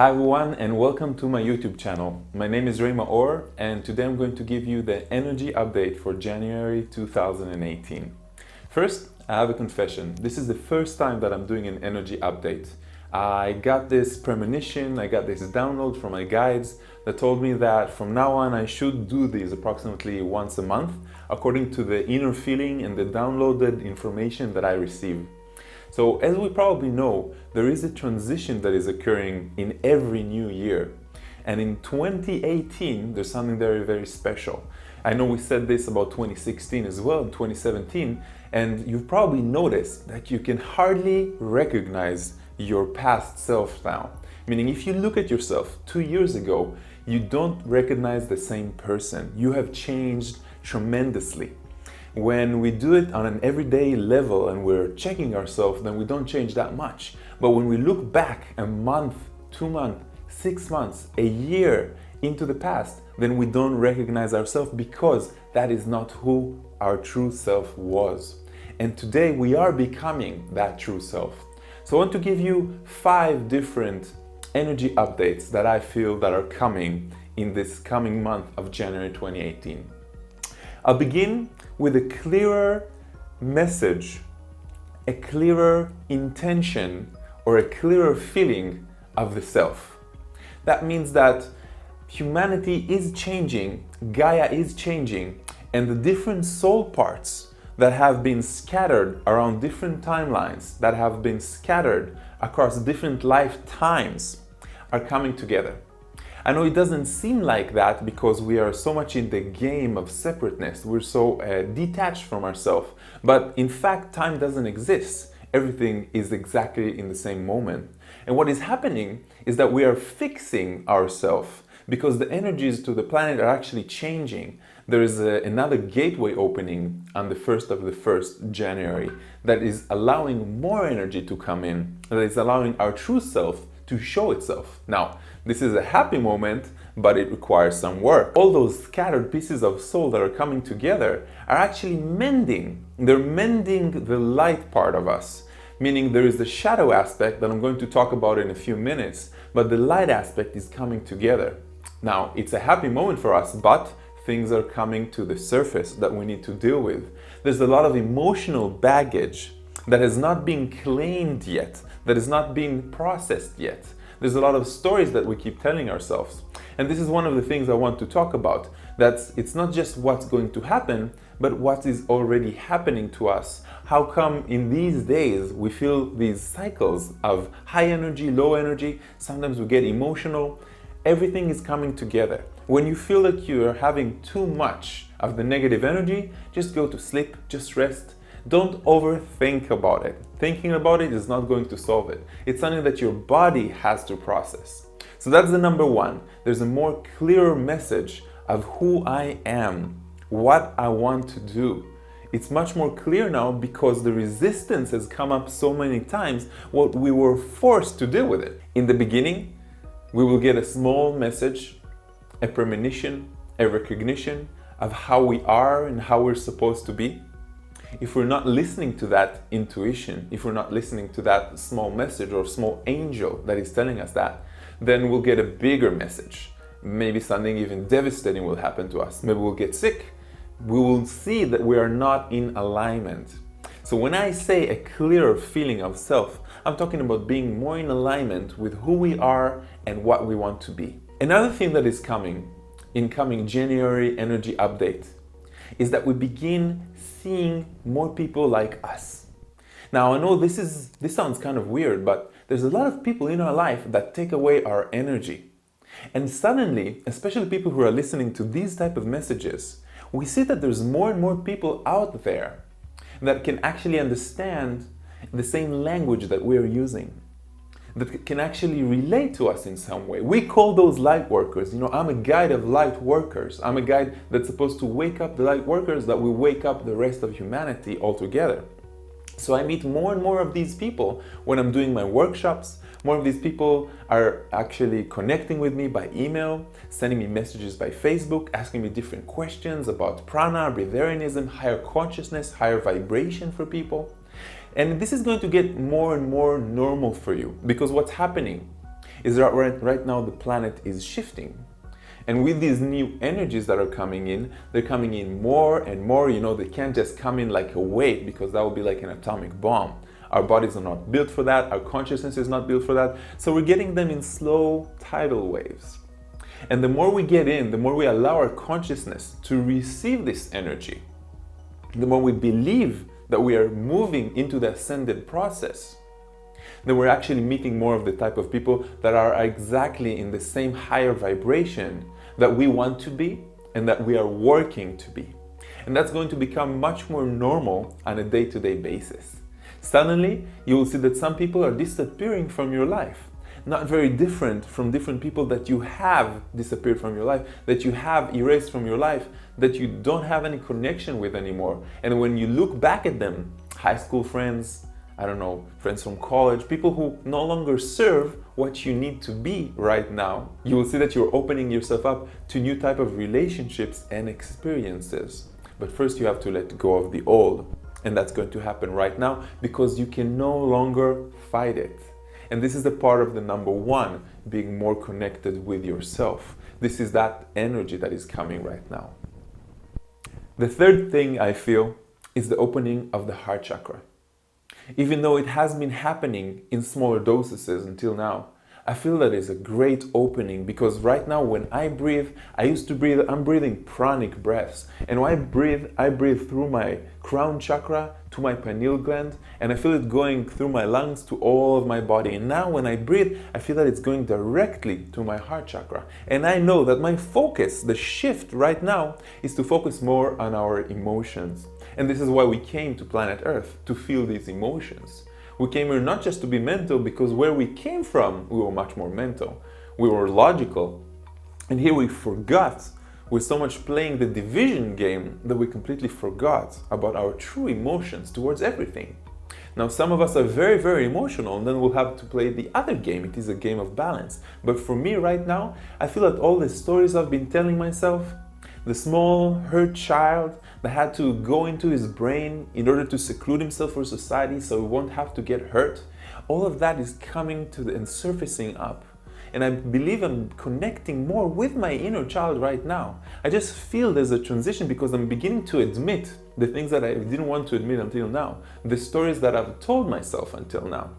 Hi everyone and welcome to my YouTube channel. My name is Maor and today I'm going to give you the energy update for January 2018. First, I have a confession. This is the first time that I'm doing an energy update. I got this premonition, I got this download from my guides that told me that from now on I should do these approximately once a month according to the inner feeling and the downloaded information that I receive. So as we probably know, there is a transition that is occurring in every new year. And in 2018, there's something very, very special. I know we said this about 2016 as well, in 2017, and you've probably noticed that you can hardly recognize your past self now. Meaning if you look at yourself 2 years ago, you don't recognize the same person. You have changed tremendously. When we do it on an everyday level and we're checking ourselves, then we don't change that much. But when we look back a month, 2 months, 6 months, a year into the past, then we don't recognize ourselves because that is not who our true self was. And today we are becoming that true self. So I want to give you 5 different energy updates that I feel that are coming in this coming month of January 2018. I'll begin with a clearer message, a clearer intention, or a clearer feeling of the self. That means that humanity is changing, Gaia is changing, and the different soul parts that have been scattered around different timelines, that have been scattered across different lifetimes, are coming together. I know it doesn't seem like that because we are so much in the game of separateness. We're so detached from ourselves. But in fact, time doesn't exist. Everything is exactly in the same moment. And what is happening is that we are fixing ourselves because the energies to the planet are actually changing. There is another gateway opening on the 1st of January that is allowing more energy to come in, that is allowing our true self to show itself. Now, this is a happy moment, but it requires some work. All those scattered pieces of soul that are coming together are actually mending. They're mending the light part of us, meaning there is the shadow aspect that I'm going to talk about in a few minutes, but the light aspect is coming together. Now, it's a happy moment for us, but things are coming to the surface that we need to deal with. There's a lot of emotional baggage that has not been claimed yet, that is not being processed yet. There's a lot of stories that we keep telling ourselves. And this is one of the things I want to talk about, that it's not just what's going to happen, but what is already happening to us. How come in these days we feel these cycles of high energy, low energy, sometimes we get emotional. Everything is coming together. When you feel that you're having too much of the negative energy, just go to sleep, just rest. Don't overthink about it. Thinking about it is not going to solve it. It's something that your body has to process. So that's the number one. There's a more clearer message of who I am, what I want to do. It's much more clear now because the resistance has come up so many times, what we were forced to deal with it. In the beginning, we will get a small message, a premonition, a recognition of how we are and how we're supposed to be. If we're not listening to that intuition, if we're not listening to that small message or small angel that is telling us that, then we'll get a bigger message. Maybe something even devastating will happen to us. Maybe we'll get sick. We will see that we are not in alignment. So when I say a clearer feeling of self, I'm talking about being more in alignment with who we are and what we want to be. Another thing that is coming in coming January energy update is that we begin seeing more people like us. Now I know this sounds kind of weird, but there's a lot of people in our life that take away our energy. And suddenly, especially people who are listening to these type of messages, we see that there's more and more people out there that can actually understand the same language that we're using, that can actually relate to us in some way. We call those light workers. You know, I'm a guide of light workers. I'm a guide that's supposed to wake up the light workers that will wake up the rest of humanity altogether. So I meet more and more of these people when I'm doing my workshops. More of these people are actually connecting with me by email, sending me messages by Facebook, asking me different questions about prana, breatharianism, higher consciousness, higher vibration for people. And this is going to get more and more normal for you because what's happening is that right now the planet is shifting. And with these new energies that are coming in, they're coming in more and more. You know, they can't just come in like a wave, because that would be like an atomic bomb. Our bodies are not built for that. Our consciousness is not built for that. So we're getting them in slow tidal waves. And the more we get in, the more we allow our consciousness to receive this energy, the more we believe that we are moving into the ascended process, then we're actually meeting more of the type of people that are exactly in the same higher vibration that we want to be and that we are working to be. And that's going to become much more normal on a day-to-day basis. Suddenly, you will see that some people are disappearing from your life. Not very different from different people that you have disappeared from your life, that you have erased from your life, that you don't have any connection with anymore. And when you look back at them, high school friends, I don't know, friends from college, people who no longer serve what you need to be right now, you will see that you're opening yourself up to new type of relationships and experiences. But first you have to let go of the old. And that's going to happen right now because you can no longer fight it. And this is the part of the number one, being more connected with yourself. This is that energy that is coming right now. The third thing I feel is the opening of the heart chakra. Even though it has been happening in smaller dosages until now, I feel that it's a great opening, because right now when I breathe, I'm breathing pranic breaths. And when I breathe through my crown chakra to my pineal gland, and I feel it going through my lungs to all of my body. And now when I breathe, I feel that it's going directly to my heart chakra. And I know that my focus, the shift right now, is to focus more on our emotions. And this is why we came to planet Earth, to feel these emotions. We came here not just to be mental, because where we came from, we were much more mental. We were logical. And here we forgot, we're so much playing the division game that we completely forgot about our true emotions towards everything. Now, some of us are very, very emotional, and then we'll have to play the other game. It is a game of balance. But for me right now, I feel that all the stories I've been telling myself, the small hurt child that had to go into his brain in order to seclude himself for society so he won't have to get hurt, all of that is coming to and surfacing up. And I believe I'm connecting more with my inner child right now. I just feel there's a transition because I'm beginning to admit the things that I didn't want to admit until now, the stories that I've told myself until now.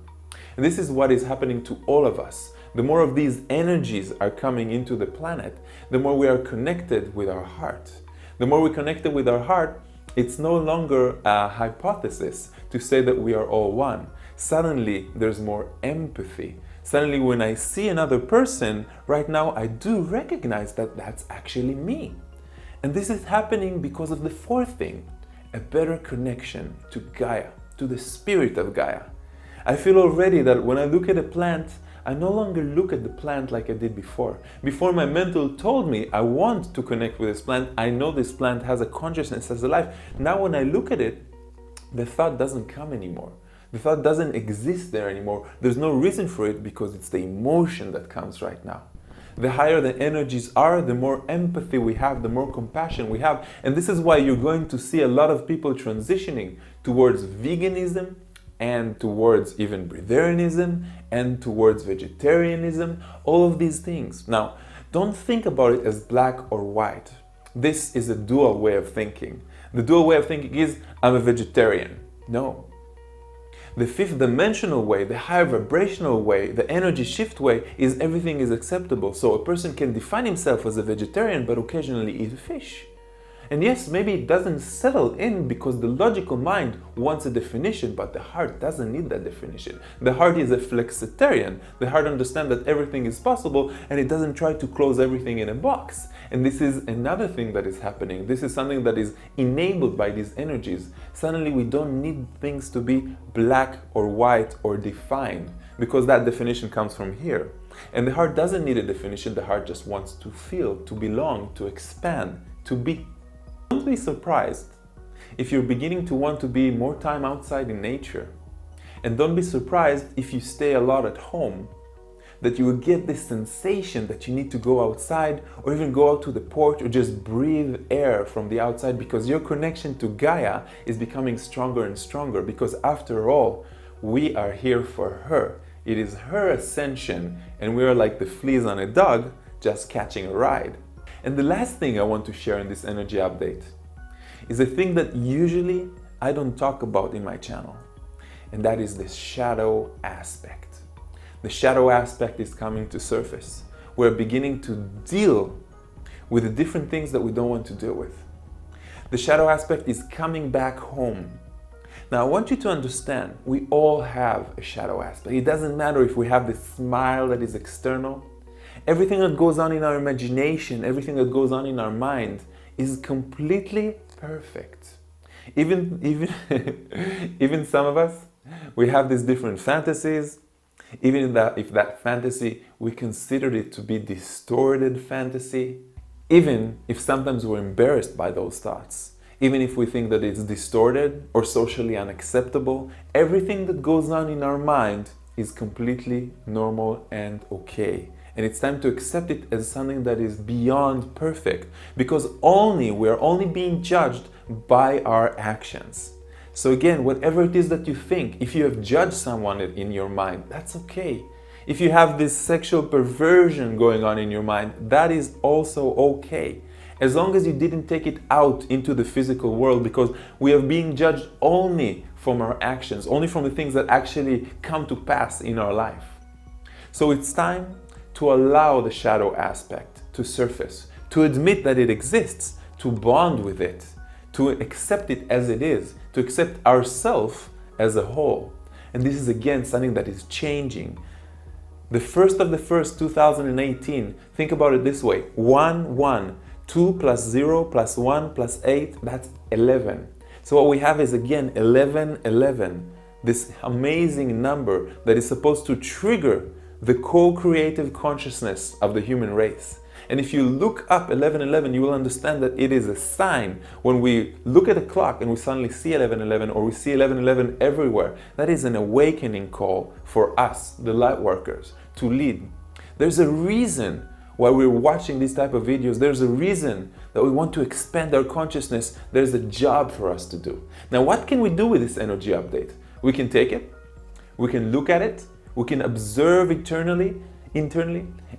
And this is what is happening to all of us. The more of these energies are coming into the planet, the more we are connected with our heart. The more we're connected with our heart, it's no longer a hypothesis to say that we are all one. Suddenly, there's more empathy. Suddenly, when I see another person, right now, I do recognize that that's actually me. And this is happening because of the fourth thing, a better connection to Gaia, to the spirit of Gaia. I feel already that when I look at a plant, I no longer look at the plant like I did before. Before, my mental told me I want to connect with this plant. I know this plant has a consciousness, has a life. Now when I look at it, the thought doesn't come anymore. The thought doesn't exist there anymore. There's no reason for it because it's the emotion that comes right now. The higher the energies are, the more empathy we have, the more compassion we have. And this is why you're going to see a lot of people transitioning towards veganism, and towards even breatharianism, and towards vegetarianism, all of these things. Now, don't think about it as black or white. This is a dual way of thinking. The dual way of thinking is, I'm a vegetarian. No. The fifth dimensional way, the higher vibrational way, the energy shift way, is everything is acceptable. So a person can define himself as a vegetarian, but occasionally eat fish. And yes, maybe it doesn't settle in because the logical mind wants a definition, but the heart doesn't need that definition. The heart is a flexitarian. The heart understands that everything is possible and it doesn't try to close everything in a box. And this is another thing that is happening. This is something that is enabled by these energies. Suddenly we don't need things to be black or white or defined because that definition comes from here. And the heart doesn't need a definition. The heart just wants to feel, to belong, to expand, to be. Don't be surprised if you're beginning to want to be more time outside in nature. And don't be surprised if you stay a lot at home, that you will get this sensation that you need to go outside or even go out to the porch or just breathe air from the outside, because your connection to Gaia is becoming stronger and stronger, because after all, we are here for her It is her ascension, and we are like the fleas on a dog, just catching a ride. And the last thing I want to share in this energy update is a thing that usually I don't talk about in my channel, and that is the shadow aspect. The shadow aspect is coming to surface. We're beginning to deal with the different things that we don't want to deal with. The shadow aspect is coming back home. Now I want you to understand, we all have a shadow aspect. It doesn't matter if we have this smile that is external. Everything that goes on in our imagination, everything that goes on in our mind is completely perfect. Even some of us, we have these different fantasies. Even if that fantasy, we considered it to be distorted fantasy. Even if sometimes we're embarrassed by those thoughts. Even if we think that it's distorted or socially unacceptable, everything that goes on in our mind is completely normal and okay. And it's time to accept it as something that is beyond perfect, because we're only being judged by our actions. So again, whatever it is that you think, if you have judged someone in your mind, that's okay. If you have this sexual perversion going on in your mind, that is also okay. As long as you didn't take it out into the physical world, because we are being judged only from our actions, only from the things that actually come to pass in our life. So it's time to allow the shadow aspect to surface, to admit that it exists, to bond with it, to accept it as it is, to accept ourselves as a whole. And this is again something that is changing. The 1st of the 1st, 2018, think about it this way, 1, 1, 2 plus 0 plus 1 plus 8, that's 11. So what we have is again 11, 11, this amazing number that is supposed to trigger the co-creative consciousness of the human race. And if you look up 1111, you will understand that it is a sign. When we look at a clock and we suddenly see 1111, or we see 1111 everywhere, that is an awakening call for us, the light workers, to lead. There's a reason why we're watching these type of videos. There's a reason that we want to expand our consciousness. There's a job for us to do. Now, what can we do with this energy update? We can take it, we can look at it, we can observe internally,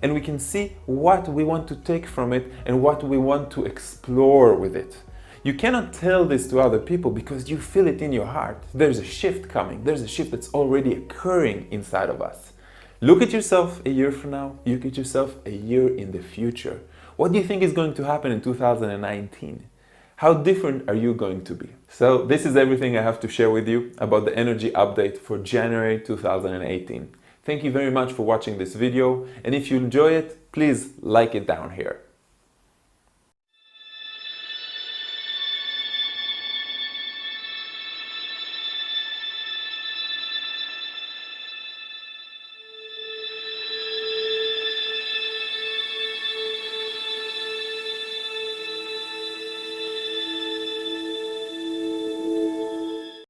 and we can see what we want to take from it and what we want to explore with it. You cannot tell this to other people because you feel it in your heart. There's a shift coming. There's a shift that's already occurring inside of us. Look at yourself a year from now. Look at yourself a year in the future. What do you think is going to happen in 2019? How different are you going to be? So this is everything I have to share with you about the energy update for January 2018. Thank you very much for watching this video, and if you enjoy it, please like it down here.